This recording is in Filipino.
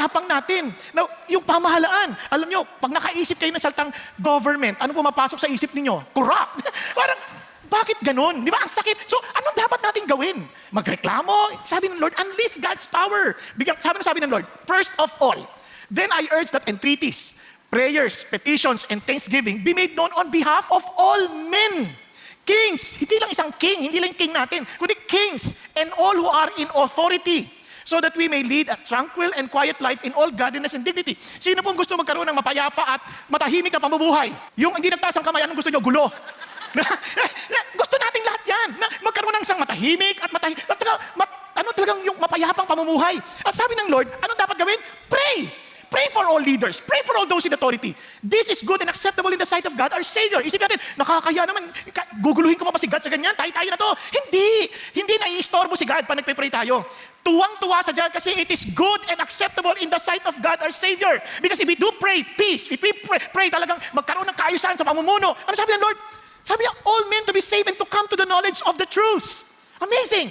tapang natin. Now, yung pamahalaan, alam nyo, pag nakaisip kayo ng salitang government, ano pumapasok sa isip ninyo? Corrupt. Parang, bakit ganun? Di ba? Ang sakit. So, anong dapat natin gawin? Magreklamo? Sabi ng Lord, unleash God's power. Sabi ng Lord, first of all, then I urge that entreaties, prayers, petitions, and thanksgiving be made known on behalf of all men. Kings, hindi lang isang king, hindi lang king natin, kundi kings and all who are in authority, so that we may lead a tranquil and quiet life in all godliness and dignity. Sino pong gusto magkaroon ng mapayapa at matahimik na pamumuhay? Yung hindi nagtaas ang kamay, anong gusto nyo? Gulo. Gusto nating lahat yan, na magkaroon ng isang matahimik at talagang yung mapayapang pamumuhay. At sabi ng Lord, anong dapat gawin? Pray! Pray for all leaders. Pray for all those in authority. This is good and acceptable in the sight of God, our Savior. Isip natin, nakakaya naman, guguluhin ko pa ba si God sa ganyan? Tayo na to. Hindi. Hindi naiistorbo si God pag nagpe-pray tayo. Tuwang-tuwa sa Diyos kasi it is good and acceptable in the sight of God, our Savior. Because if we do pray, peace. If we pray talagang magkaroon ng kaayusan sa pamumuno. Ano sabi ng Lord? Sabi niya, all men to be saved and to come to the knowledge of the truth. Amazing!